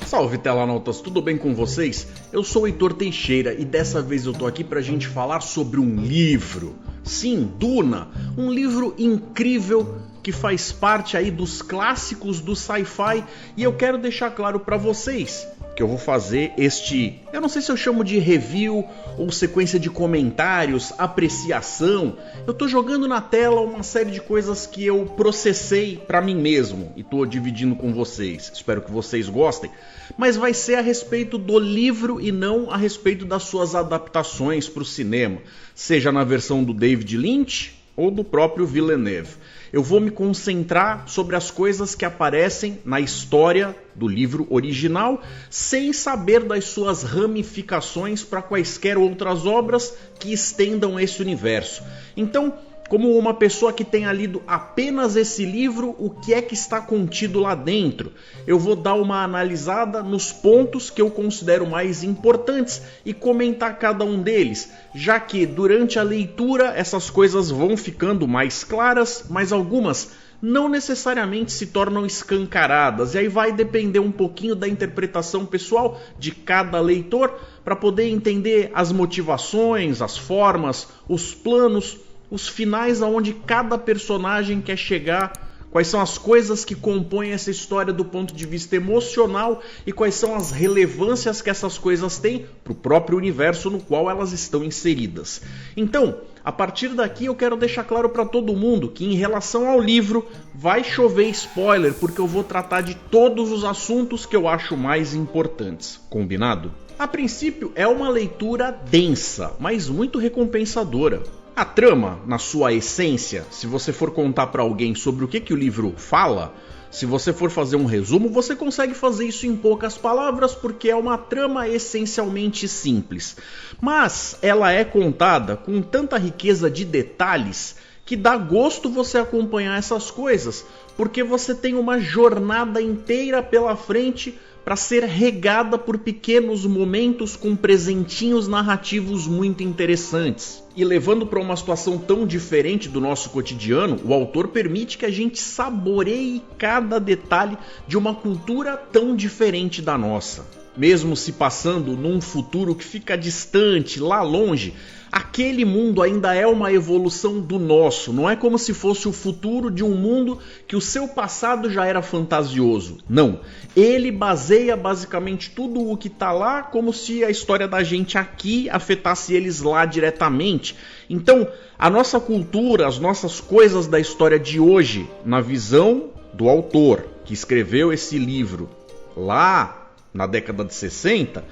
Salve telanautas, tudo bem com vocês? Eu sou o Heitor Teixeira e dessa vez eu tô aqui pra gente falar sobre um livro. Sim, Duna, um livro incrível que faz parte aí dos clássicos do sci-fi e eu quero deixar claro pra vocês que eu vou fazer eu não sei se eu chamo de review ou sequência de comentários, apreciação. Eu tô jogando na tela uma série de coisas que eu processei pra mim mesmo e tô dividindo com vocês. Espero que vocês gostem, mas vai ser a respeito do livro e não a respeito das suas adaptações pro cinema, seja na versão do David Lynch ou do próprio Villeneuve. Eu vou me concentrar sobre as coisas que aparecem na história do livro original, sem saber das suas ramificações para quaisquer outras obras que estendam esse universo. Então, como uma pessoa que tenha lido apenas esse livro, o que é que está contido lá dentro? Eu vou dar uma analisada nos pontos que eu considero mais importantes e comentar cada um deles, já que durante a leitura essas coisas vão ficando mais claras, mas algumas não necessariamente se tornam escancaradas, e aí vai depender um pouquinho da interpretação pessoal de cada leitor para poder entender as motivações, as formas, os planos, os finais aonde cada personagem quer chegar, quais são as coisas que compõem essa história do ponto de vista emocional e quais são as relevâncias que essas coisas têm para o próprio universo no qual elas estão inseridas. Então, a partir daqui eu quero deixar claro para todo mundo que em relação ao livro vai chover spoiler, porque eu vou tratar de todos os assuntos que eu acho mais importantes. Combinado? A princípio é uma leitura densa, mas muito recompensadora. A trama, na sua essência, se você for contar para alguém sobre o que o livro fala, se você for fazer um resumo, você consegue fazer isso em poucas palavras, porque é uma trama essencialmente simples. Mas ela é contada com tanta riqueza de detalhes que dá gosto você acompanhar essas coisas, porque você tem uma jornada inteira pela frente para ser regada por pequenos momentos com presentinhos narrativos muito interessantes. E levando para uma situação tão diferente do nosso cotidiano, o autor permite que a gente saboreie cada detalhe de uma cultura tão diferente da nossa. Mesmo se passando num futuro que fica distante, lá longe, aquele mundo ainda é uma evolução do nosso. Não é como se fosse o futuro de um mundo que o seu passado já era fantasioso. Não. Ele baseia basicamente tudo o que está lá como se a história da gente aqui afetasse eles lá diretamente. Então, a nossa cultura, as nossas coisas da história de hoje, na visão do autor que escreveu esse livro lá na década de 60,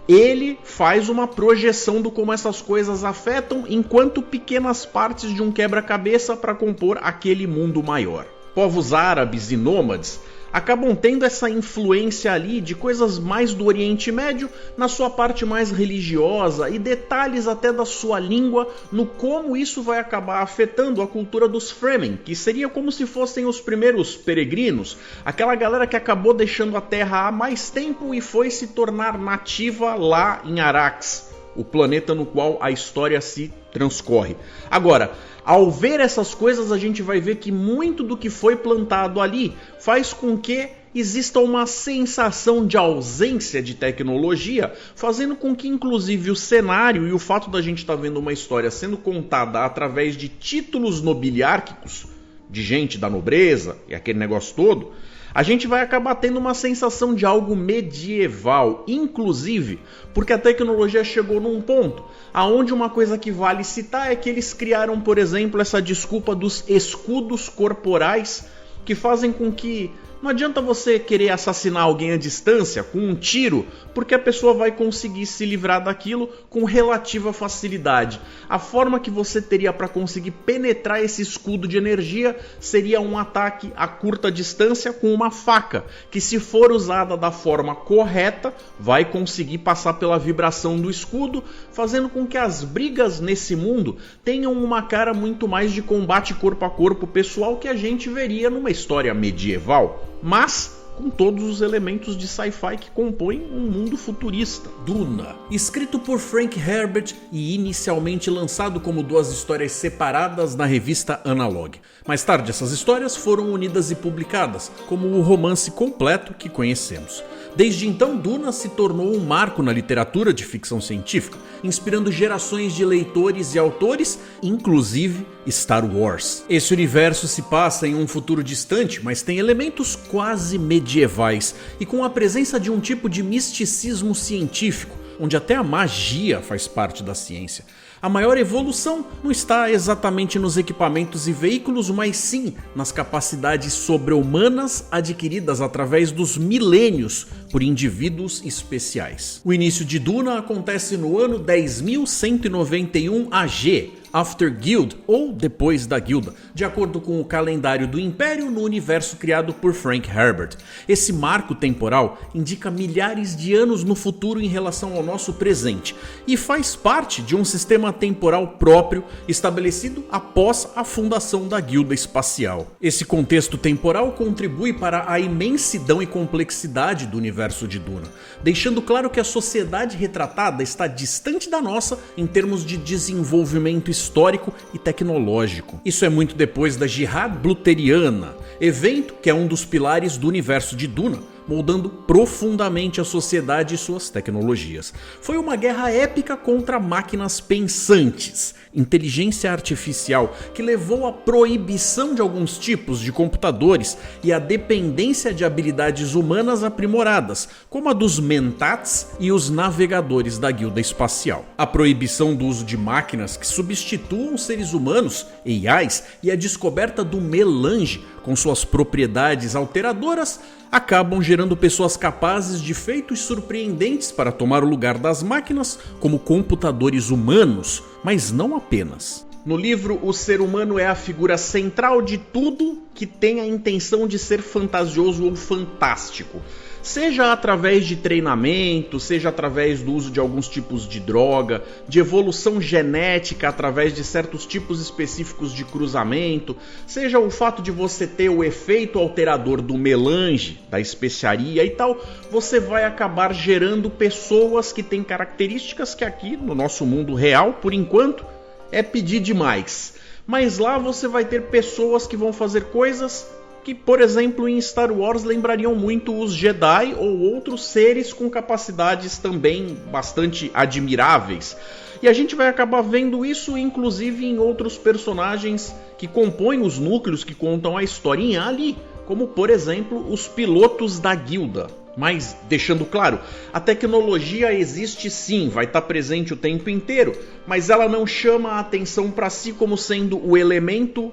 ele faz uma projeção do como essas coisas afetam enquanto pequenas partes de um quebra-cabeça para compor aquele mundo maior. Povos árabes e nômades acabam tendo essa influência ali de coisas mais do Oriente Médio na sua parte mais religiosa e detalhes até da sua língua no como isso vai acabar afetando a cultura dos Fremen, que seria como se fossem os primeiros peregrinos, aquela galera que acabou deixando a Terra há mais tempo e foi se tornar nativa lá em Arrakis, o planeta no qual a história se transcorre. Agora, ao ver essas coisas, a gente vai ver que muito do que foi plantado ali faz com que exista uma sensação de ausência de tecnologia, fazendo com que inclusive o cenário e o fato da gente estar vendo uma história sendo contada através de títulos nobiliárquicos, de gente da nobreza e aquele negócio todo, a gente vai acabar tendo uma sensação de algo medieval, inclusive porque a tecnologia chegou num ponto aonde uma coisa que vale citar é que eles criaram, por exemplo, essa desculpa dos escudos corporais que fazem com que não adianta você querer assassinar alguém à distância com um tiro, porque a pessoa vai conseguir se livrar daquilo com relativa facilidade. A forma que você teria para conseguir penetrar esse escudo de energia seria um ataque a curta distância com uma faca, que se for usada da forma correta, vai conseguir passar pela vibração do escudo, fazendo com que as brigas nesse mundo tenham uma cara muito mais de combate corpo a corpo pessoal que a gente veria numa história medieval. Mas com todos os elementos de sci-fi que compõem um mundo futurista. Duna, escrito por Frank Herbert e inicialmente lançado como 2 histórias separadas na revista Analog. Mais tarde essas histórias foram unidas e publicadas como o romance completo que conhecemos. Desde então, Duna se tornou um marco na literatura de ficção científica, inspirando gerações de leitores e autores, inclusive Star Wars. Esse universo se passa em um futuro distante, mas tem elementos quase medievais e com a presença de um tipo de misticismo científico, onde até a magia faz parte da ciência. A maior evolução não está exatamente nos equipamentos e veículos, mas sim nas capacidades sobre-humanas adquiridas através dos milênios por indivíduos especiais. O início de Duna acontece no ano 10.191 AG, After Guild, ou depois da Guilda, de acordo com o calendário do Império no universo criado por Frank Herbert. Esse marco temporal indica milhares de anos no futuro em relação ao nosso presente e faz parte de um sistema temporal próprio estabelecido após a fundação da Guilda Espacial. Esse contexto temporal contribui para a imensidão e complexidade do universo de Duna, deixando claro que a sociedade retratada está distante da nossa em termos de desenvolvimento histórico e tecnológico. Isso é muito depois da Jihad Bluteriana, evento que é um dos pilares do universo de Duna, moldando profundamente a sociedade e suas tecnologias. Foi uma guerra épica contra máquinas pensantes, inteligência artificial, que levou à proibição de alguns tipos de computadores e à dependência de habilidades humanas aprimoradas, como a dos Mentats e os navegadores da Guilda Espacial. A proibição do uso de máquinas que substituam seres humanos, AIs, e a descoberta do melange, com suas propriedades alteradoras, acabam gerando pessoas capazes de feitos surpreendentes para tomar o lugar das máquinas como computadores humanos, mas não apenas. No livro, o ser humano é a figura central de tudo que tem a intenção de ser fantasioso ou fantástico. Seja através de treinamento, seja através do uso de alguns tipos de droga, de evolução genética através de certos tipos específicos de cruzamento, seja o fato de você ter o efeito alterador do melange, da especiaria e tal, você vai acabar gerando pessoas que têm características que aqui no nosso mundo real, por enquanto, é pedir demais. Mas lá você vai ter pessoas que vão fazer coisas que, por exemplo, em Star Wars lembrariam muito os Jedi ou outros seres com capacidades também bastante admiráveis. E a gente vai acabar vendo isso inclusive em outros personagens que compõem os núcleos que contam a historinha ali, como por exemplo os pilotos da guilda. Mas, deixando claro, a tecnologia existe sim, vai estar presente o tempo inteiro, mas ela não chama a atenção para si como sendo o elemento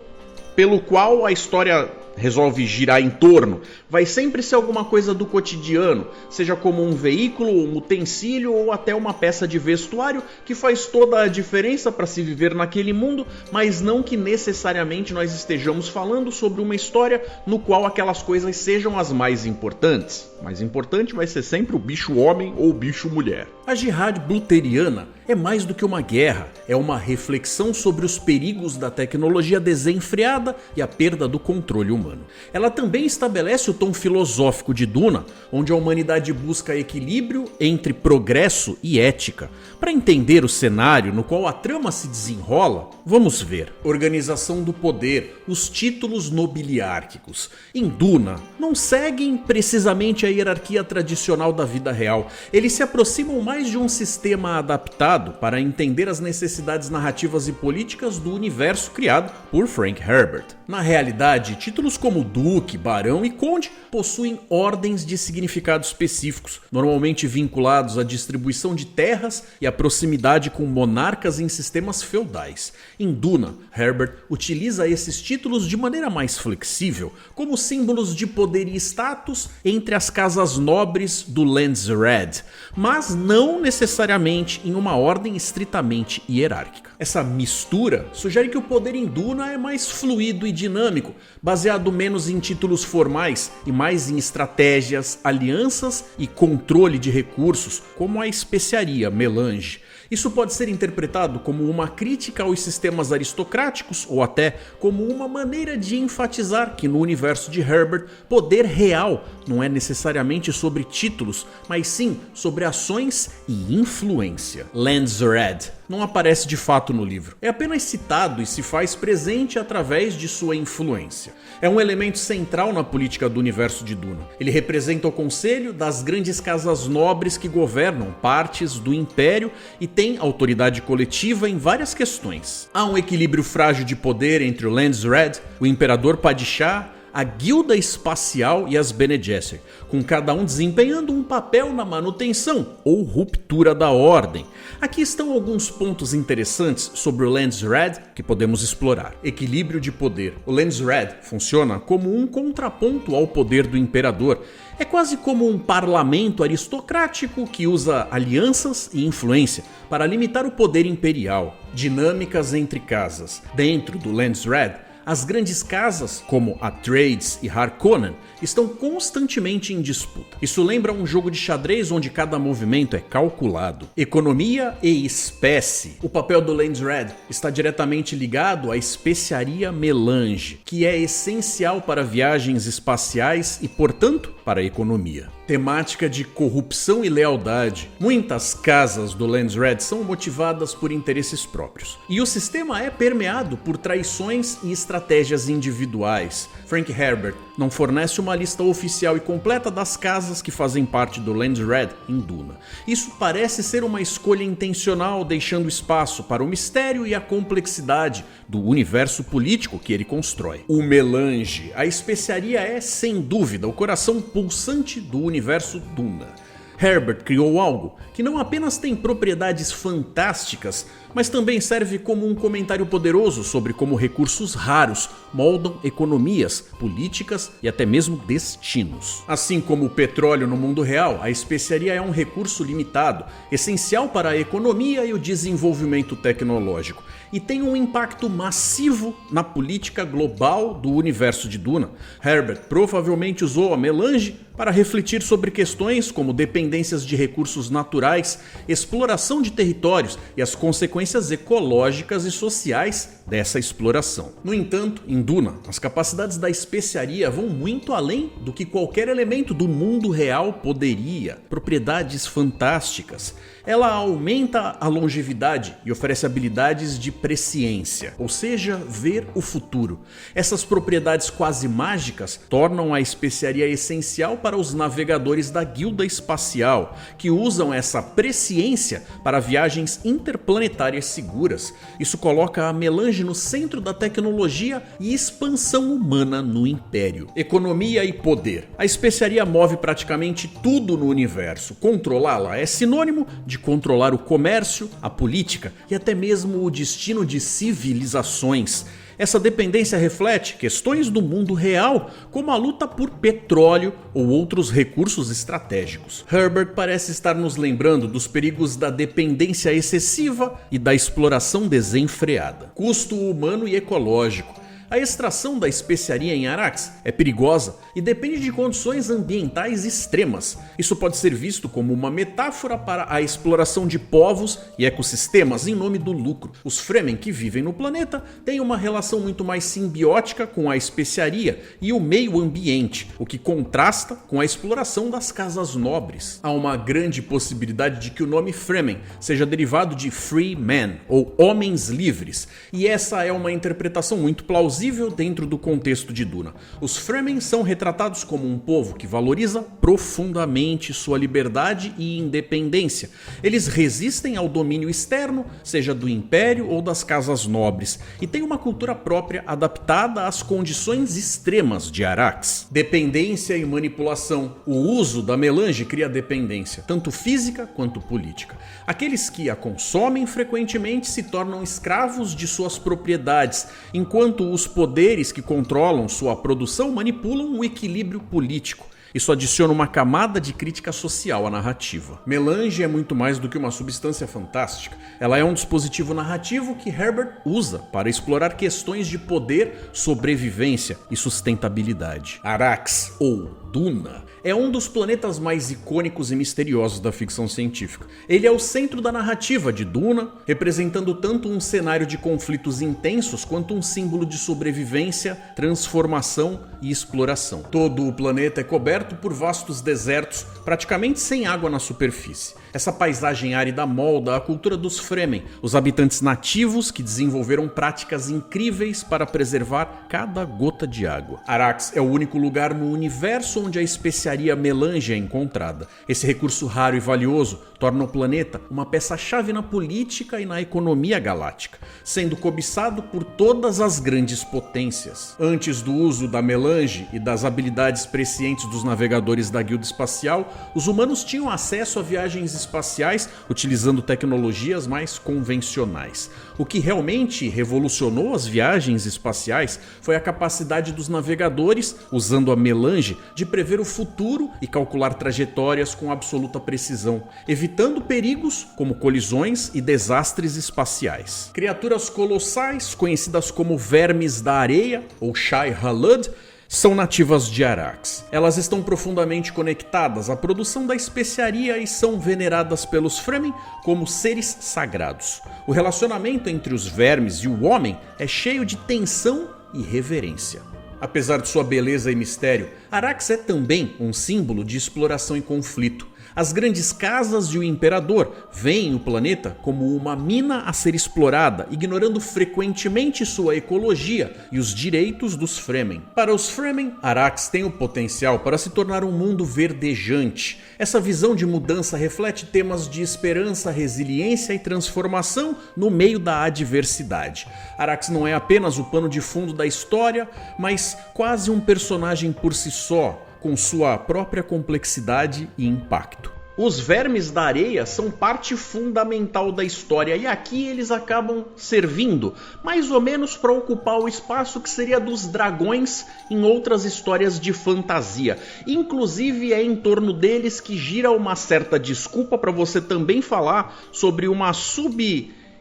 pelo qual a história resolve girar em torno. Vai sempre ser alguma coisa do cotidiano, seja como um veículo, um utensílio ou até uma peça de vestuário que faz toda a diferença para se viver naquele mundo, mas não que necessariamente nós estejamos falando sobre uma história no qual aquelas coisas sejam as mais importantes. Mais importante vai ser sempre o bicho homem ou o bicho mulher. A Jihad Bluteriana é mais do que uma guerra, é uma reflexão sobre os perigos da tecnologia desenfreada e a perda do controle humano. Ela também estabelece o tom filosófico de Duna, onde a humanidade busca equilíbrio entre progresso e ética. Para entender o cenário no qual a trama se desenrola, vamos ver. Organização do poder, os títulos nobiliárquicos. Em Duna, não seguem precisamente a hierarquia tradicional da vida real. Eles se aproximam mais de um sistema adaptado para entender as necessidades narrativas e políticas do universo criado por Frank Herbert. Na realidade, títulos como Duque, Barão e Conde possuem ordens de significado específicos, normalmente vinculados à distribuição de terras e à proximidade com monarcas em sistemas feudais. Em Duna, Herbert utiliza esses títulos de maneira mais flexível, como símbolos de poder e status entre as casas nobres do Lands Red, mas não necessariamente em uma ordem estritamente hierárquica. Essa mistura sugere que o poder em Duna é mais fluido e dinâmico, baseado menos em títulos formais e mais em estratégias, alianças e controle de recursos, como a especiaria melange. Isso pode ser interpretado como uma crítica aos sistemas aristocráticos ou até como uma maneira de enfatizar que no universo de Herbert, poder real não é necessariamente sobre títulos, mas sim sobre ações e influência. Landsred não aparece de fato no livro, é apenas citado e se faz presente através de sua influência. É um elemento central na política do universo de Duna. Ele representa o conselho das grandes casas nobres que governam partes do Império e tem autoridade coletiva em várias questões. Há um equilíbrio frágil de poder entre o Landsred, o Imperador Padishah, a Guilda Espacial e as Bene Gesserit, com cada um desempenhando um papel na manutenção ou ruptura da ordem. Aqui estão alguns pontos interessantes sobre o Landsred que podemos explorar. Equilíbrio de poder. O Landsred funciona como um contraponto ao poder do Imperador. É quase como um parlamento aristocrático que usa alianças e influência para limitar o poder imperial. Dinâmicas entre casas. Dentro do Landsred, as grandes casas, como Atreides e Harkonnen, estão constantemente em disputa. Isso lembra um jogo de xadrez onde cada movimento é calculado. Economia e espécie. O papel do Landsred está diretamente ligado à especiaria melange, que é essencial para viagens espaciais e, portanto, para a economia. Temática de corrupção e lealdade. Muitas casas do Landsred são motivadas por interesses próprios. E o sistema é permeado por traições e estratégias individuais. Frank Herbert não fornece uma lista oficial e completa das casas que fazem parte do Landsred em Duna. Isso parece ser uma escolha intencional, deixando espaço para o mistério e a complexidade do universo político que ele constrói. O melange. A especiaria é, sem dúvida, o coração pulsante do universo Duna. Herbert criou algo que não apenas tem propriedades fantásticas, mas também serve como um comentário poderoso sobre como recursos raros moldam economias, políticas e até mesmo destinos. Assim como o petróleo no mundo real, a especiaria é um recurso limitado, essencial para a economia e o desenvolvimento tecnológico, e tem um impacto massivo na política global do universo de Duna. Herbert provavelmente usou a melange para refletir sobre questões como dependências de recursos naturais, exploração de territórios e as consequências ecológicas e sociais dessa exploração. No entanto, em Duna, as capacidades da especiaria vão muito além do que qualquer elemento do mundo real poderia. Propriedades fantásticas. Ela aumenta a longevidade e oferece habilidades de presciência, ou seja, ver o futuro. Essas propriedades quase mágicas tornam a especiaria essencial para os navegadores da Guilda Espacial, que usam essa presciência para viagens interplanetárias seguras. Isso coloca a melange no centro da tecnologia e expansão humana no Império. Economia e poder. A especiaria move praticamente tudo no universo. Controlá-la é sinônimo de controlar o comércio, a política e até mesmo o destino de civilizações. Essa dependência reflete questões do mundo real, como a luta por petróleo ou outros recursos estratégicos. Herbert parece estar nos lembrando dos perigos da dependência excessiva e da exploração desenfreada. Custo humano e ecológico. A extração da especiaria em Arrakis é perigosa e depende de condições ambientais extremas. Isso pode ser visto como uma metáfora para a exploração de povos e ecossistemas em nome do lucro. Os Fremen que vivem no planeta têm uma relação muito mais simbiótica com a especiaria e o meio ambiente, o que contrasta com a exploração das casas nobres. Há uma grande possibilidade de que o nome Fremen seja derivado de free men, ou homens livres, e essa é uma interpretação muito plausível dentro do contexto de Duna. Os Fremen são retratados como um povo que valoriza profundamente sua liberdade e independência. Eles resistem ao domínio externo, seja do Império ou das casas nobres, e têm uma cultura própria adaptada às condições extremas de Arrakis. Dependência e manipulação. O uso da melange cria dependência, tanto física quanto política. Aqueles que a consomem frequentemente se tornam escravos de suas propriedades, enquanto os poderes que controlam sua produção manipulam o equilíbrio político. Isso adiciona uma camada de crítica social à narrativa. Melange é muito mais do que uma substância fantástica. Ela é um dispositivo narrativo que Herbert usa para explorar questões de poder, sobrevivência e sustentabilidade. Arrakis, ou Duna. É um dos planetas mais icônicos e misteriosos da ficção científica. Ele é o centro da narrativa de Duna, representando tanto um cenário de conflitos intensos quanto um símbolo de sobrevivência, transformação e exploração. Todo o planeta é coberto por vastos desertos, praticamente sem água na superfície. Essa paisagem árida molda a cultura dos Fremen, os habitantes nativos que desenvolveram práticas incríveis para preservar cada gota de água. Arrakis é o único lugar no universo onde a especiaria melange é encontrada. Esse recurso raro e valioso torna o planeta uma peça-chave na política e na economia galáctica, sendo cobiçado por todas as grandes potências. Antes do uso da melange e das habilidades prescientes dos navegadores da Guilda Espacial, os humanos tinham acesso a viagens espaciais utilizando tecnologias mais convencionais. O que realmente revolucionou as viagens espaciais foi a capacidade dos navegadores, usando a melange, de prever o futuro e calcular trajetórias com absoluta precisão, evitando perigos como colisões e desastres espaciais. Criaturas colossais, conhecidas como vermes da areia ou Shai-Hulud, são nativas de Arrakis. Elas estão profundamente conectadas à produção da especiaria e são veneradas pelos Fremen como seres sagrados. O relacionamento entre os vermes e o homem é cheio de tensão e reverência. Apesar de sua beleza e mistério, Arrakis é também um símbolo de exploração e conflito. As grandes casas e o imperador veem o planeta como uma mina a ser explorada, ignorando frequentemente sua ecologia e os direitos dos Fremen. Para os Fremen, Arrakis tem o potencial para se tornar um mundo verdejante. Essa visão de mudança reflete temas de esperança, resiliência e transformação no meio da adversidade. Arrakis não é apenas o pano de fundo da história, mas quase um personagem por si só, com sua própria complexidade e impacto. Os vermes da areia são parte fundamental da história e aqui eles acabam servindo mais ou menos para ocupar o espaço que seria dos dragões em outras histórias de fantasia. Inclusive é em torno deles que gira uma certa desculpa para você também falar sobre uma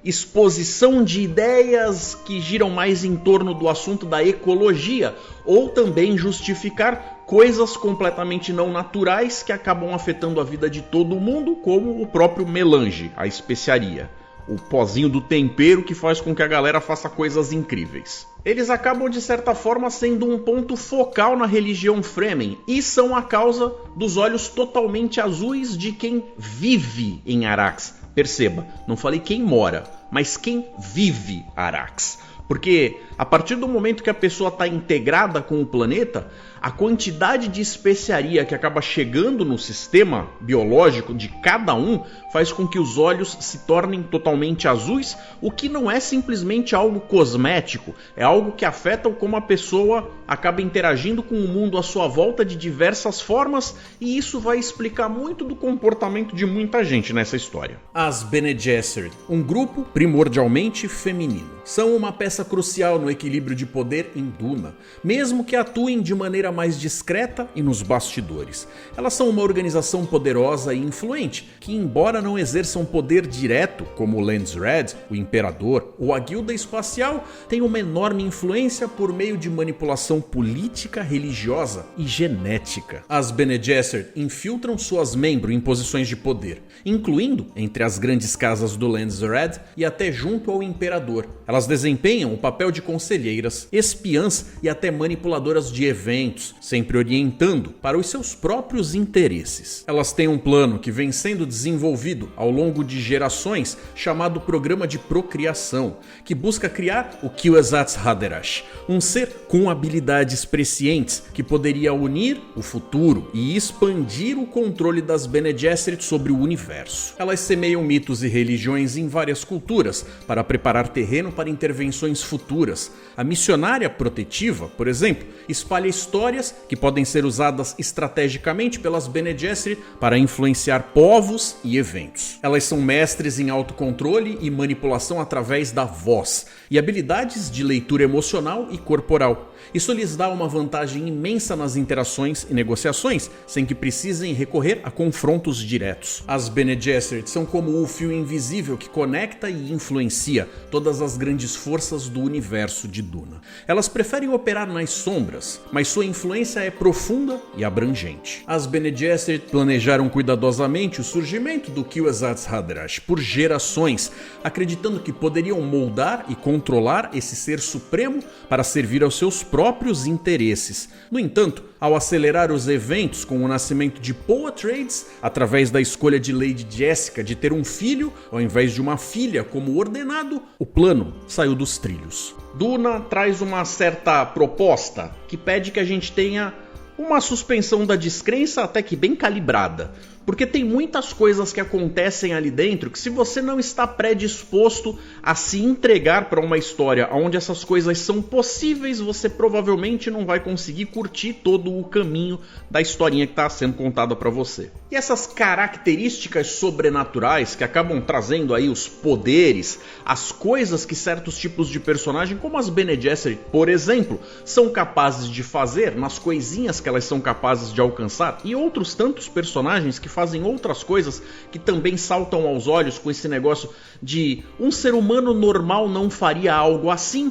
exposição de ideias que giram mais em torno do assunto da ecologia, ou também justificar coisas completamente não naturais que acabam afetando a vida de todo mundo, como o próprio melange, a especiaria, o pozinho do tempero que faz com que a galera faça coisas incríveis. Eles acabam de certa forma sendo um ponto focal na religião Fremen e são a causa dos olhos totalmente azuis de quem vive em Arrakis. Perceba, não falei quem mora, mas quem vive Arrakis. Porque a partir do momento que a pessoa está integrada com o planeta, a quantidade de especiaria que acaba chegando no sistema biológico de cada um faz com que os olhos se tornem totalmente azuis, o que não é simplesmente algo cosmético, é algo que afeta como a pessoa acaba interagindo com o mundo à sua volta de diversas formas, e isso vai explicar muito do comportamento de muita gente nessa história. As Bene Gesserit, um grupo primordialmente feminino, são uma peça crucial no equilíbrio de poder em Duna, mesmo que atuem de maneira mais discreta e nos bastidores. Elas são uma organização poderosa e influente, que embora não exerçam poder direto, como o Landsred, o Imperador ou a Guilda Espacial, têm uma enorme influência por meio de manipulação política, religiosa e genética. As Bene Gesserit infiltram suas membros em posições de poder, incluindo entre as grandes casas do Landsred e até junto ao Imperador. Elas desempenham o papel de conselheiras, espiãs e até manipuladoras de eventos, sempre orientando para os seus próprios interesses. Elas têm um plano que vem sendo desenvolvido ao longo de gerações, chamado Programa de Procriação, que busca criar o Kwisatz Haderach, um ser com habilidades prescientes que poderia unir o futuro e expandir o controle das Bene Gesserit sobre o universo. Elas semeiam mitos e religiões em várias culturas para preparar terreno para intervenções futuras. A missionária protetiva, por exemplo, espalha histórias que podem ser usadas estrategicamente pelas Bene Gesserit para influenciar povos e eventos. Elas são mestres em autocontrole e manipulação através da voz e habilidades de leitura emocional e corporal. Isso lhes dá uma vantagem imensa nas interações e negociações, sem que precisem recorrer a confrontos diretos. As Bene Gesserit são como o fio invisível que conecta e influencia todas as grandes forças do universo, universo de Duna. Elas preferem operar nas sombras, mas sua influência é profunda e abrangente. As Bene Gesserit planejaram cuidadosamente o surgimento do Kwisatz Haderach por gerações, acreditando que poderiam moldar e controlar esse ser supremo para servir aos seus próprios interesses. No entanto, ao acelerar os eventos com o nascimento de Paul Atreides, através da escolha de Lady Jessica de ter um filho ao invés de uma filha como ordenado, o plano saiu dos trilhos. Duna traz uma certa proposta que pede que a gente tenha uma suspensão da descrença até que bem calibrada. Porque tem muitas coisas que acontecem ali dentro que, se você não está predisposto a se entregar para uma história onde essas coisas são possíveis, você provavelmente não vai conseguir curtir todo o caminho da historinha que está sendo contada para você. E essas características sobrenaturais que acabam trazendo aí os poderes, as coisas que certos tipos de personagem, como as Bene Gesserit, por exemplo, são capazes de fazer, nas coisinhas que elas são capazes de alcançar, e outros tantos personagens que fazem outras coisas que também saltam aos olhos com esse negócio de um ser humano normal não faria algo assim,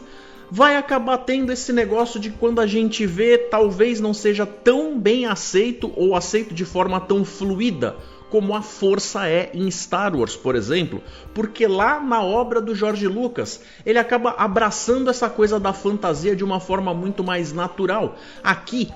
vai acabar tendo esse negócio de quando a gente vê, talvez não seja tão bem aceito ou aceito de forma tão fluida como a força é em Star Wars, por exemplo, porque lá na obra do George Lucas, ele acaba abraçando essa coisa da fantasia de uma forma muito mais natural. Aqui,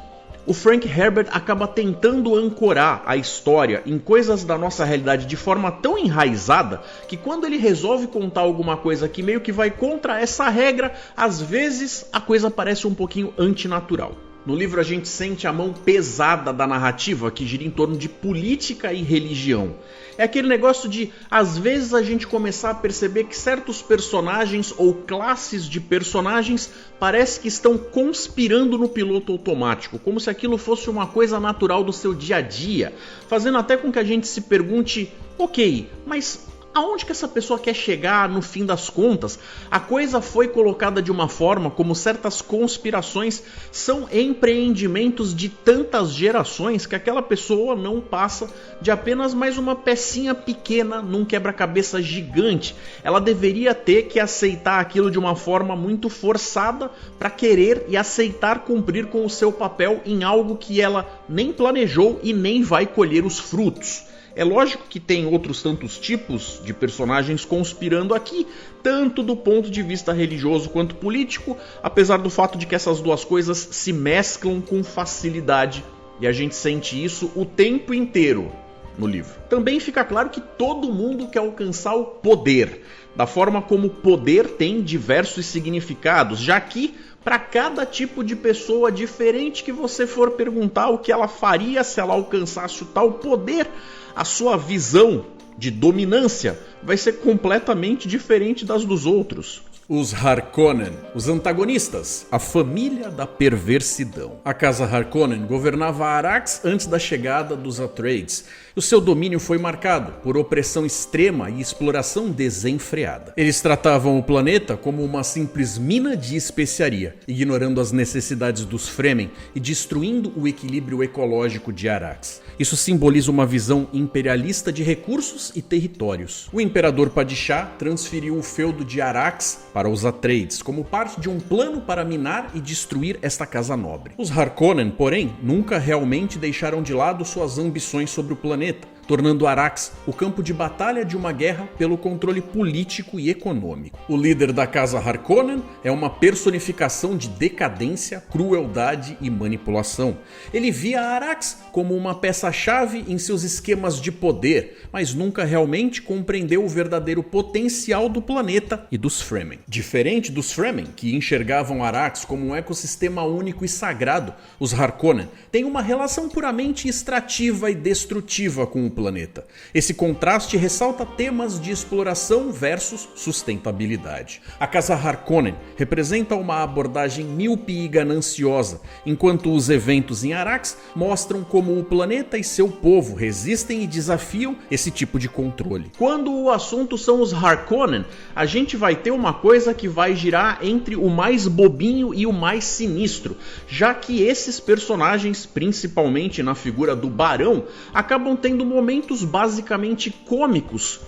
o Frank Herbert acaba tentando ancorar a história em coisas da nossa realidade de forma tão enraizada que quando ele resolve contar alguma coisa que meio que vai contra essa regra, às vezes a coisa parece um pouquinho antinatural. No livro a gente sente a mão pesada da narrativa que gira em torno de política e religião. É aquele negócio de, às vezes, a gente começar a perceber que certos personagens ou classes de personagens parece que estão conspirando no piloto automático, como se aquilo fosse uma coisa natural do seu dia a dia, fazendo até com que a gente se pergunte, ok, mas aonde que essa pessoa quer chegar no fim das contas? A coisa foi colocada de uma forma como certas conspirações são empreendimentos de tantas gerações que aquela pessoa não passa de apenas mais uma pecinha pequena num quebra-cabeça gigante. Ela deveria ter que aceitar aquilo de uma forma muito forçada para querer e aceitar cumprir com o seu papel em algo que ela nem planejou e nem vai colher os frutos. É lógico que tem outros tantos tipos de personagens conspirando aqui, tanto do ponto de vista religioso quanto político, apesar do fato de que essas duas coisas se mesclam com facilidade e a gente sente isso o tempo inteiro no livro. Também fica claro que todo mundo quer alcançar o poder, da forma como o poder tem diversos significados, já que para cada tipo de pessoa diferente que você for perguntar o que ela faria se ela alcançasse o tal poder, a sua visão de dominância vai ser completamente diferente das dos outros. Os Harkonnen, os antagonistas, a família da perversidão. A casa Harkonnen governava Arax antes da chegada dos Atreides. O seu domínio foi marcado por opressão extrema e exploração desenfreada. Eles tratavam o planeta como uma simples mina de especiaria, ignorando as necessidades dos Fremen e destruindo o equilíbrio ecológico de Arax. Isso simboliza uma visão imperialista de recursos e territórios. O imperador Padishah transferiu o feudo de Arax para os Atreides, como parte de um plano para minar e destruir esta casa nobre. Os Harkonnen, porém, nunca realmente deixaram de lado suas ambições sobre o planeta, tornando Arax o campo de batalha de uma guerra pelo controle político e econômico. O líder da casa Harkonnen é uma personificação de decadência, crueldade e manipulação. Ele via Arax como uma peça-chave em seus esquemas de poder, mas nunca realmente compreendeu o verdadeiro potencial do planeta e dos Fremen. Diferente dos Fremen, que enxergavam Arax como um ecossistema único e sagrado, os Harkonnen têm uma relação puramente extrativa e destrutiva com o planeta. Esse contraste ressalta temas de exploração versus sustentabilidade. A casa Harkonnen representa uma abordagem míope e gananciosa, enquanto os eventos em Arax mostram como o planeta e seu povo resistem e desafiam esse tipo de controle. Quando o assunto são os Harkonnen, a gente vai ter uma coisa que vai girar entre o mais bobinho e o mais sinistro, já que esses personagens, principalmente na figura do Barão, acabam tendo momentos basicamente cômicos,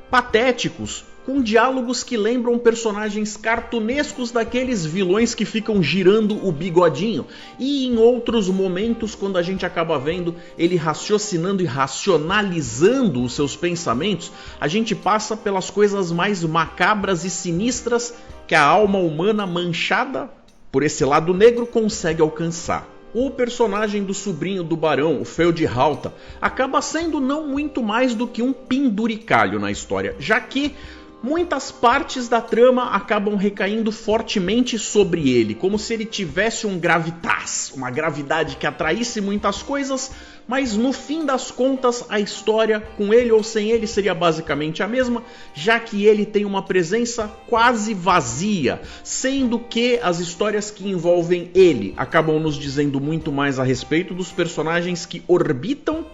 patéticos, com diálogos que lembram personagens cartunescos daqueles vilões que ficam girando o bigodinho, e em outros momentos, quando a gente acaba vendo ele raciocinando e racionalizando os seus pensamentos, a gente passa pelas coisas mais macabras e sinistras que a alma humana manchada por esse lado negro consegue alcançar. O personagem do sobrinho do barão, o Feldhauta, acaba sendo não muito mais do que um penduricalho na história, já que muitas partes da trama acabam recaindo fortemente sobre ele, como se ele tivesse um gravitas, uma gravidade que atraísse muitas coisas, mas no fim das contas a história, com ele ou sem ele, seria basicamente a mesma, já que ele tem uma presença quase vazia, sendo que as histórias que envolvem ele acabam nos dizendo muito mais a respeito dos personagens que orbitam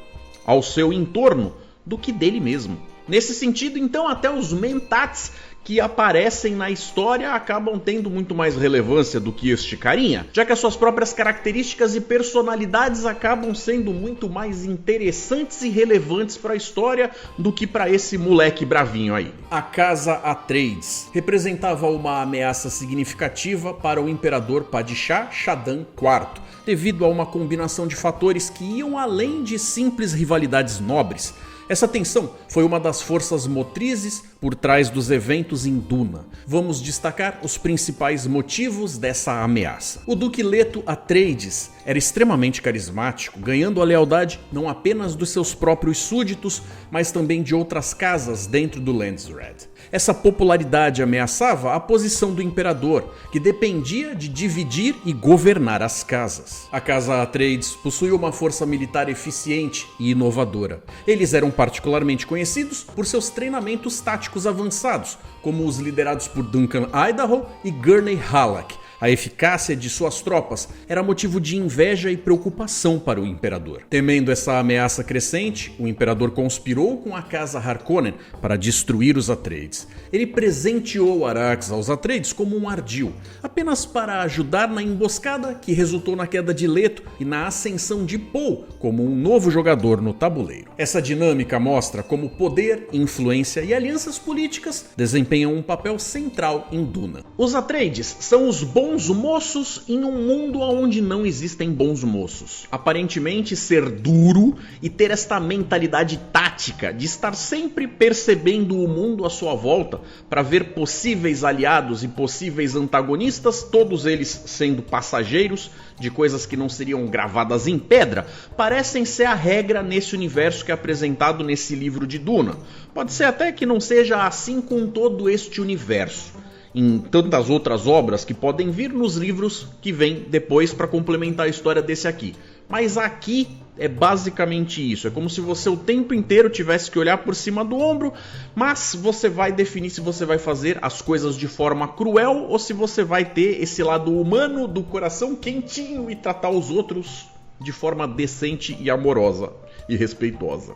ao seu entorno do que dele mesmo. Nesse sentido, então, até os mentats que aparecem na história acabam tendo muito mais relevância do que este carinha, já que as suas próprias características e personalidades acabam sendo muito mais interessantes e relevantes para a história do que para esse moleque bravinho aí. A Casa Atreides representava uma ameaça significativa para o imperador Padishah Shaddam IV, devido a uma combinação de fatores que iam além de simples rivalidades nobres. Essa tensão foi uma das forças motrizes por trás dos eventos em Duna. Vamos destacar os principais motivos dessa ameaça. O Duque Leto Atreides era extremamente carismático, ganhando a lealdade não apenas dos seus próprios súditos, mas também de outras casas dentro do Landsred. Essa popularidade ameaçava a posição do imperador, que dependia de dividir e governar as casas. A Casa Atreides possuía uma força militar eficiente e inovadora. Eles eram particularmente conhecidos por seus treinamentos táticos avançados, como os liderados por Duncan Idaho e Gurney Halleck. A eficácia de suas tropas era motivo de inveja e preocupação para o imperador. Temendo essa ameaça crescente, o imperador conspirou com a Casa Harkonnen para destruir os Atreides. Ele presenteou Arax aos Atreides como um ardil, apenas para ajudar na emboscada que resultou na queda de Leto e na ascensão de Poe como um novo jogador no tabuleiro. Essa dinâmica mostra como poder, influência e alianças políticas desempenham um papel central em Duna. Os Atreides são os bons moços em um mundo onde não existem bons moços. Aparentemente ser duro e ter esta mentalidade tática de estar sempre percebendo o mundo à sua volta para ver possíveis aliados e possíveis antagonistas, todos eles sendo passageiros de coisas que não seriam gravadas em pedra, parecem ser a regra nesse universo que é apresentado nesse livro de Duna. Pode ser até que não seja assim com todo este universo, em tantas outras obras que podem vir nos livros que vêm depois para complementar a história desse aqui. Mas aqui é basicamente isso, é como se você o tempo inteiro tivesse que olhar por cima do ombro, mas você vai definir se você vai fazer as coisas de forma cruel ou se você vai ter esse lado humano do coração quentinho e tratar os outros de forma decente e amorosa e respeitosa.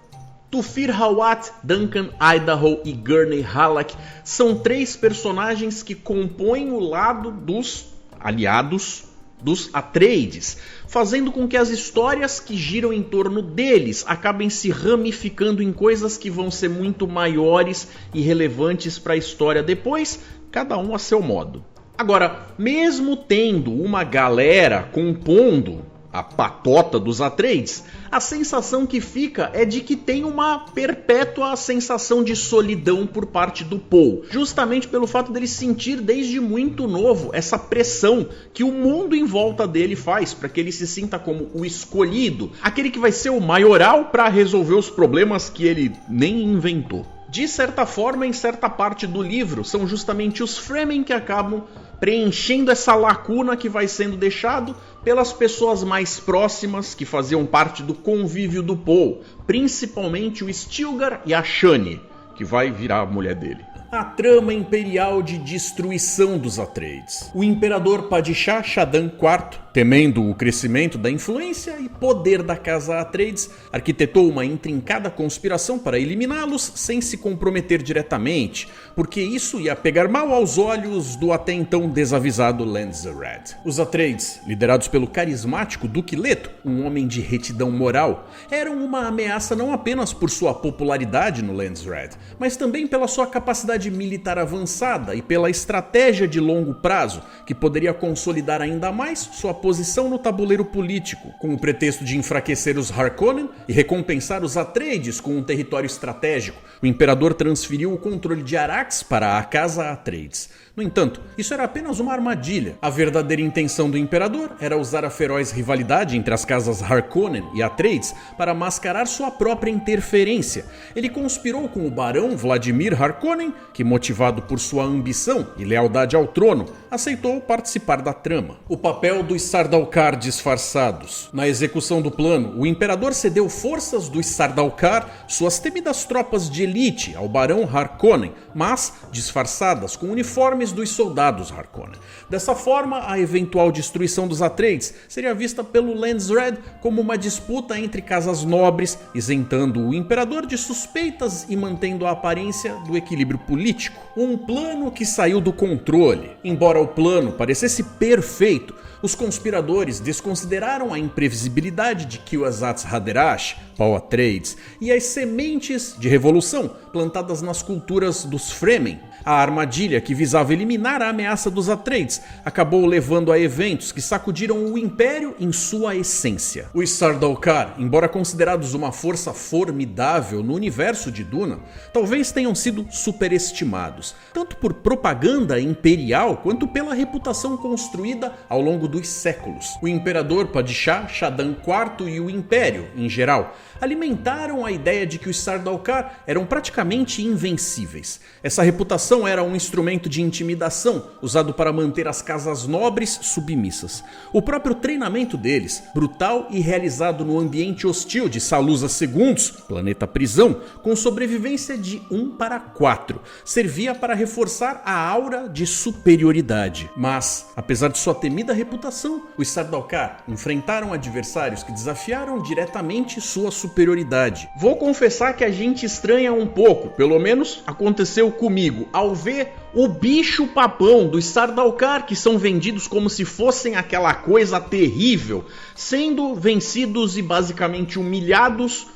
Thufir Hawat, Duncan Idaho e Gurney Halleck são três personagens que compõem o lado dos aliados dos Atreides, fazendo com que as histórias que giram em torno deles acabem se ramificando em coisas que vão ser muito maiores e relevantes para a história depois, cada um a seu modo. Agora, mesmo tendo uma galera compondo a patota dos Atreides, a sensação que fica é de que tem uma perpétua sensação de solidão por parte do Poe, justamente pelo fato dele sentir desde muito novo essa pressão que o mundo em volta dele faz para que ele se sinta como o escolhido, aquele que vai ser o maioral para resolver os problemas que ele nem inventou. De certa forma, em certa parte do livro, são justamente os Fremen que acabam preenchendo essa lacuna que vai sendo deixado pelas pessoas mais próximas que faziam parte do convívio do Poe, principalmente o Stilgar e a Shani, que vai virar a mulher dele. A trama imperial de destruição dos Atreides. O imperador Padishah Shaddam IV Temendo o crescimento da influência e poder da casa Atreides, arquitetou uma intrincada conspiração para eliminá-los sem se comprometer diretamente, porque isso ia pegar mal aos olhos do até então desavisado Landsred. Os Atreides, liderados pelo carismático Duque Leto, um homem de retidão moral, eram uma ameaça não apenas por sua popularidade no Landsred, mas também pela sua capacidade militar avançada e pela estratégia de longo prazo, que poderia consolidar ainda mais sua posição no tabuleiro político, com o pretexto de enfraquecer os Harkonnen e recompensar os Atreides com um território estratégico. O imperador transferiu o controle de Arrax para a casa Atreides. No entanto, isso era apenas uma armadilha. A verdadeira intenção do imperador era usar a feroz rivalidade entre as casas Harkonnen e Atreides para mascarar sua própria interferência. Ele conspirou com o barão Vladimir Harkonnen, que, motivado por sua ambição e lealdade ao trono, aceitou participar da trama. O papel dos Sardaukar disfarçados. Na execução do plano, o imperador cedeu forças dos Sardaukar, suas temidas tropas de elite, ao barão Harkonnen, mas disfarçadas com uniformes dos soldados Harkonnen. Dessa forma, a eventual destruição dos Atreides seria vista pelo Landsred como uma disputa entre casas nobres, isentando o imperador de suspeitas e mantendo a aparência do equilíbrio político. Um plano que saiu do controle. Embora o plano parecesse perfeito, os conspiradores desconsideraram a imprevisibilidade de Kwisatz Haderach, Paul Atreides, e as sementes de revolução plantadas nas culturas dos Fremen. A armadilha que visava eliminar a ameaça dos Atreides acabou levando a eventos que sacudiram o Império em sua essência. Os Sardaukar, embora considerados uma força formidável no universo de Duna, talvez tenham sido superestimados, tanto por propaganda imperial quanto pela reputação construída ao longo dos séculos. O imperador Padishah Shaddam IV e o Império, em geral, alimentaram a ideia de que os Sardaukar eram praticamente invencíveis. Essa reputação era um instrumento de intimidação usado para manter as casas nobres submissas. O próprio treinamento deles, brutal e realizado no ambiente hostil de Salusa II, planeta prisão, com sobrevivência de 1:4, servia para reforçar a aura de superioridade. Mas, apesar de sua temida reputação, os Sardaukar enfrentaram adversários que desafiaram diretamente sua superioridade. Vou confessar que a gente estranha um pouco, pelo menos aconteceu comigo, ao ver o bicho papão dos Sardaukar, que são vendidos como se fossem aquela coisa terrível, sendo vencidos e basicamente humilhados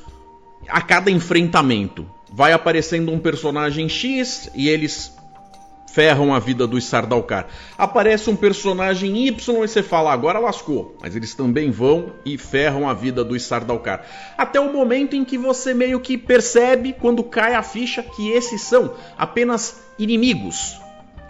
a cada enfrentamento. Vai aparecendo um personagem X e eles ferram a vida dos Sardaukar. Aparece um personagem Y e você fala, agora lascou. Mas eles também vão e ferram a vida dos Sardaukar. Até o momento em que você meio que percebe, quando cai a ficha, que esses são apenas inimigos.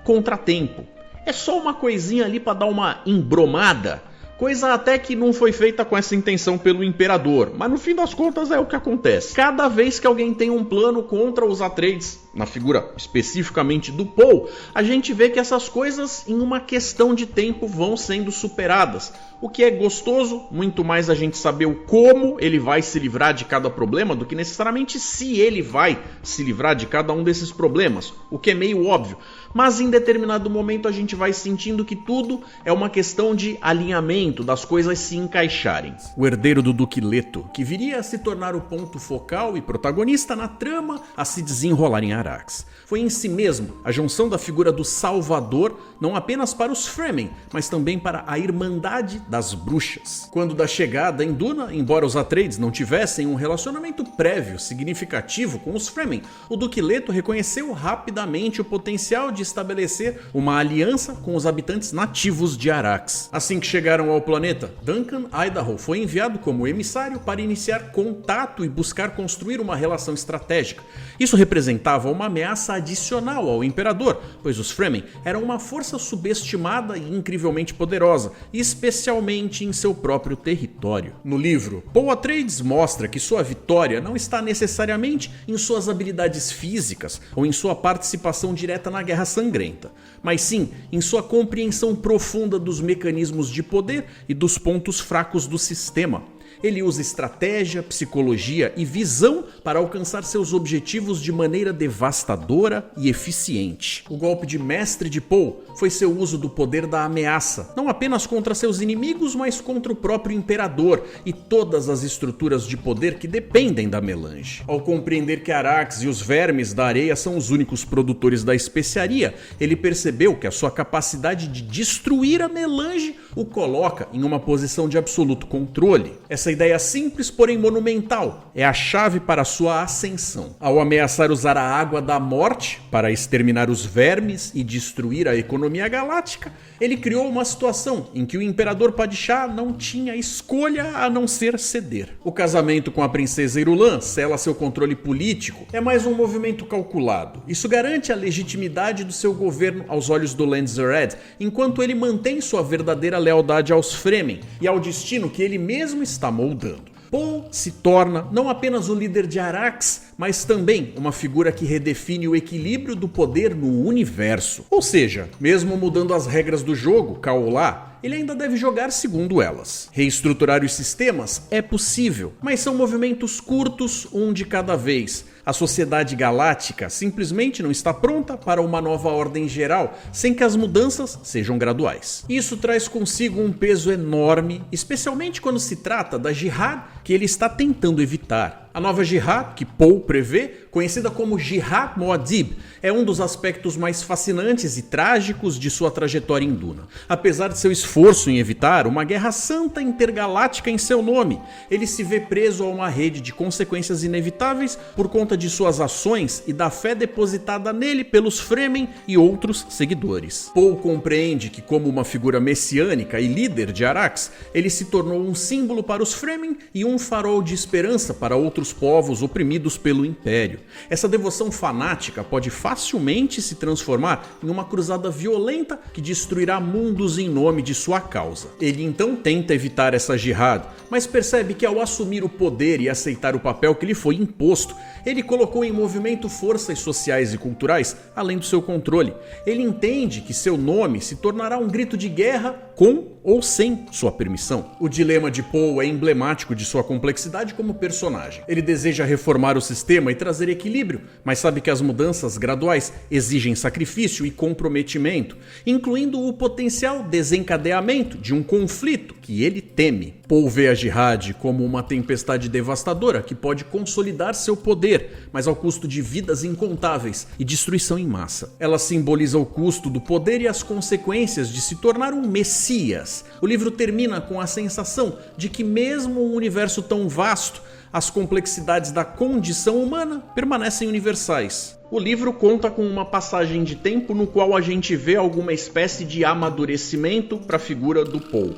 Contratempo. É só uma coisinha ali para dar uma embromada. Coisa até que não foi feita com essa intenção pelo imperador, mas no fim das contas é o que acontece. Cada vez que alguém tem um plano contra os Atreides, na figura especificamente do Paul, a gente vê que essas coisas em uma questão de tempo vão sendo superadas. O que é gostoso, muito mais a gente saber o como ele vai se livrar de cada problema do que necessariamente se ele vai se livrar de cada um desses problemas, o que é meio óbvio. Mas em determinado momento a gente vai sentindo que tudo é uma questão de alinhamento, das coisas se encaixarem. O herdeiro do Duque Leto, que viria a se tornar o ponto focal e protagonista na trama a se desenrolar em Arrax. Foi em si mesmo a junção da figura do Salvador, não apenas para os Fremen, mas também para a Irmandade das Bruxas. Quando da chegada em Duna, embora os Atreides não tivessem um relacionamento prévio significativo com os Fremen, o Duque Leto reconheceu rapidamente o potencial de estabelecer uma aliança com os habitantes nativos de Arrax. Assim que chegaram ao planeta, Duncan Idaho foi enviado como emissário para iniciar contato e buscar construir uma relação estratégica. Isso representava uma ameaça adicional ao Imperador, pois os Fremen eram uma força subestimada e incrivelmente poderosa, especialmente em seu próprio território. No livro, Paul Atreides mostra que sua vitória não está necessariamente em suas habilidades físicas ou em sua participação direta na Guerra Sangrenta, mas sim em sua compreensão profunda dos mecanismos de poder e dos pontos fracos do sistema. Ele usa estratégia, psicologia e visão para alcançar seus objetivos de maneira devastadora e eficiente. O golpe de mestre de Poe foi seu uso do poder da ameaça, não apenas contra seus inimigos, mas contra o próprio imperador e todas as estruturas de poder que dependem da melange. Ao compreender que Arrakis e os vermes da areia são os únicos produtores da especiaria, ele percebeu que a sua capacidade de destruir a melange o coloca em uma posição de absoluto controle. Essa ideia simples, porém monumental, é a chave para sua ascensão. Ao ameaçar usar a água da morte para exterminar os vermes e destruir a economia galáctica, ele criou uma situação em que o Imperador Padishah não tinha escolha a não ser ceder. O casamento com a princesa Irulan sela seu controle político. É mais um movimento calculado. Isso garante a legitimidade do seu governo aos olhos do Landsraad, enquanto ele mantém sua verdadeira lealdade aos Fremen e ao destino que ele mesmo está moldando. Poe se torna não apenas o líder de Arrakis, mas também uma figura que redefine o equilíbrio do poder no universo. Ou seja, mesmo mudando as regras do jogo, cá ou lá, ele ainda deve jogar segundo elas. Reestruturar os sistemas é possível, mas são movimentos curtos, um de cada vez. A sociedade galáctica simplesmente não está pronta para uma nova ordem geral, sem que as mudanças sejam graduais. Isso traz consigo um peso enorme, especialmente quando se trata da Jihad que ele está tentando evitar. A nova Jihad, que Poe prevê, conhecida como Jihad Muad'Dib, é um dos aspectos mais fascinantes e trágicos de sua trajetória em Duna. Apesar de seu esforço em evitar uma guerra santa intergaláctica em seu nome, ele se vê preso a uma rede de consequências inevitáveis por conta de suas ações e da fé depositada nele pelos Fremen e outros seguidores. Poe compreende que, como uma figura messiânica e líder de Arrakis, ele se tornou um símbolo para os Fremen e um farol de esperança para outros povos oprimidos pelo Império. Essa devoção fanática pode facilmente se transformar em uma cruzada violenta que destruirá mundos em nome de sua causa. Ele então tenta evitar essa jihad, mas percebe que ao assumir o poder e aceitar o papel que lhe foi imposto, ele colocou em movimento forças sociais e culturais além do seu controle. Ele entende que seu nome se tornará um grito de guerra com ou sem sua permissão. O dilema de Poe é emblemático de sua complexidade como personagem. Ele deseja reformar o sistema e trazer equilíbrio, mas sabe que as mudanças graduais exigem sacrifício e comprometimento, incluindo o potencial desencadeamento de um conflito que ele teme. Poe vê a Jihad como uma tempestade devastadora que pode consolidar seu poder, mas ao custo de vidas incontáveis e destruição em massa. Ela simboliza o custo do poder e as consequências de se tornar um messias. O livro termina com a sensação de que mesmo um universo tão vasto, as complexidades da condição humana permanecem universais. O livro conta com uma passagem de tempo no qual a gente vê alguma espécie de amadurecimento para a figura do Poe.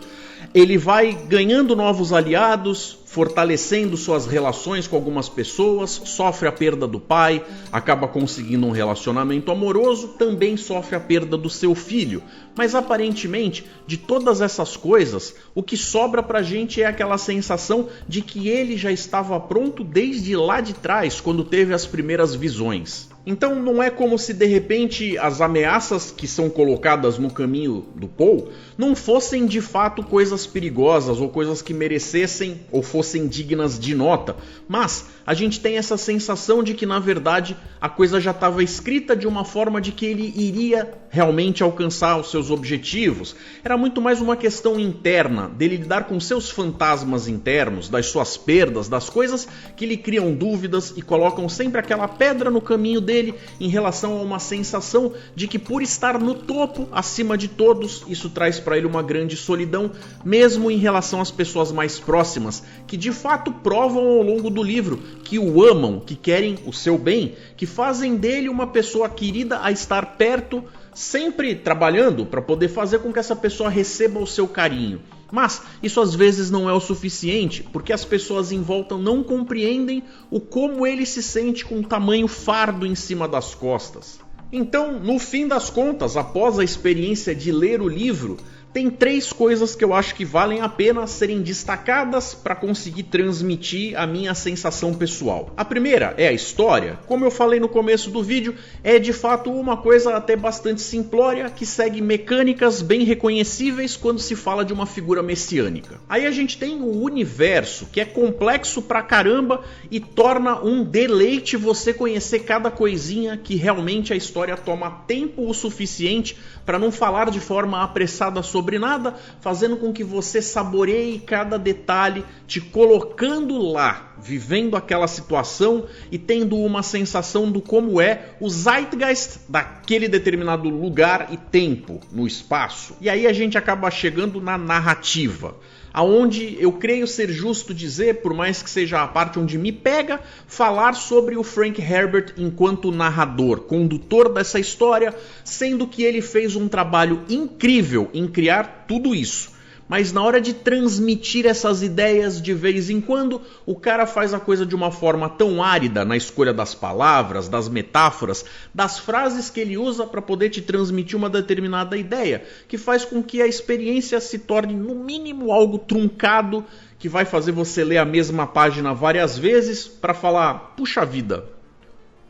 Ele vai ganhando novos aliados, fortalecendo suas relações com algumas pessoas, sofre a perda do pai, acaba conseguindo um relacionamento amoroso, também sofre a perda do seu filho. Mas aparentemente, de todas essas coisas, o que sobra pra gente é aquela sensação de que ele já estava pronto desde lá de trás, quando teve as primeiras visões. Então não é como se de repente as ameaças que são colocadas no caminho do Poe não fossem de fato coisas perigosas ou coisas que merecessem ou fossem dignas de nota, mas a gente tem essa sensação de que na verdade a coisa já estava escrita de uma forma de que ele iria realmente alcançar os seus objetivos. Era muito mais uma questão interna, dele lidar com seus fantasmas internos, das suas perdas, das coisas que lhe criam dúvidas e colocam sempre aquela pedra no caminho dele em relação a uma sensação de que por estar no topo, acima de todos, isso traz para ele uma grande solidão, mesmo em relação às pessoas mais próximas, que de fato provam ao longo do livro que o amam, que querem o seu bem, que fazem dele uma pessoa querida a estar perto, sempre trabalhando para poder fazer com que essa pessoa receba o seu carinho. Mas isso às vezes não é o suficiente, porque as pessoas em volta não compreendem o como ele se sente com tamanho fardo em cima das costas. Então, no fim das contas, após a experiência de ler o livro, tem 3 coisas que eu acho que valem a pena serem destacadas para conseguir transmitir a minha sensação pessoal. A primeira é a história. Como eu falei no começo do vídeo, é de fato uma coisa até bastante simplória, que segue mecânicas bem reconhecíveis quando se fala de uma figura messiânica. Aí a gente tem o universo, que é complexo pra caramba e torna um deleite você conhecer cada coisinha, que realmente a história toma tempo o suficiente para não falar de forma apressada sobre nada, fazendo com que você saboreie cada detalhe, te colocando lá, vivendo aquela situação e tendo uma sensação do como é o zeitgeist daquele determinado lugar e tempo no espaço. E aí a gente acaba chegando na narrativa, aonde eu creio ser justo dizer, por mais que seja a parte onde me pega, falar sobre o Frank Herbert enquanto narrador, condutor dessa história, sendo que ele fez um trabalho incrível em criar tudo isso. Mas na hora de transmitir essas ideias, de vez em quando, o cara faz a coisa de uma forma tão árida na escolha das palavras, das metáforas, das frases que ele usa para poder te transmitir uma determinada ideia, que faz com que a experiência se torne, no mínimo, algo truncado, que vai fazer você ler a mesma página várias vezes para falar, puxa vida,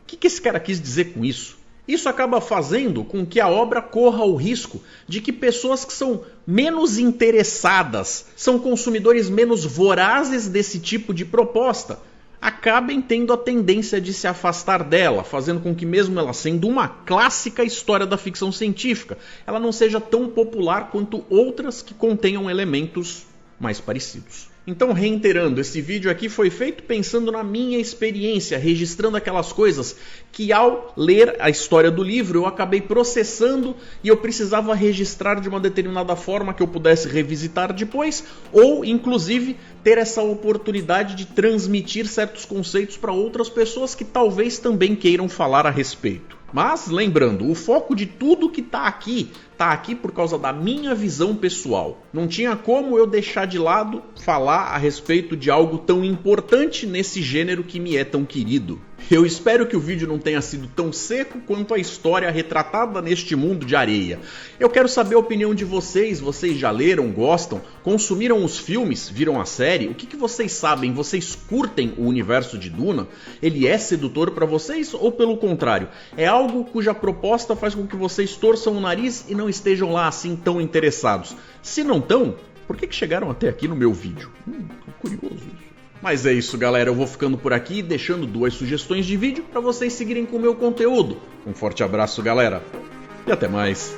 o que esse cara quis dizer com isso? Isso acaba fazendo com que a obra corra o risco de que pessoas que são menos interessadas, são consumidores menos vorazes desse tipo de proposta, acabem tendo a tendência de se afastar dela, fazendo com que, mesmo ela sendo uma clássica história da ficção científica, ela não seja tão popular quanto outras que contenham elementos mais parecidos. Então, reiterando, esse vídeo aqui foi feito pensando na minha experiência, registrando aquelas coisas que, ao ler a história do livro, eu acabei processando e eu precisava registrar de uma determinada forma que eu pudesse revisitar depois, ou, inclusive, ter essa oportunidade de transmitir certos conceitos para outras pessoas que talvez também queiram falar a respeito. Mas, lembrando, o foco de tudo que está aqui por causa da minha visão pessoal. Não tinha como eu deixar de lado falar a respeito de algo tão importante nesse gênero que me é tão querido. Eu espero que o vídeo não tenha sido tão seco quanto a história retratada neste mundo de areia. Eu quero saber a opinião de vocês. Vocês já leram, gostam, consumiram os filmes, viram a série? O que vocês sabem? Vocês curtem o universo de Duna? Ele é sedutor para vocês ou, pelo contrário, é algo cuja proposta faz com que vocês torçam o nariz e não estejam lá assim tão interessados? Se não estão, por que chegaram até aqui no meu vídeo? Curioso isso. Mas é isso, galera, eu vou ficando por aqui, deixando 2 sugestões de vídeo para vocês seguirem com o meu conteúdo. Um forte abraço, galera, e até mais.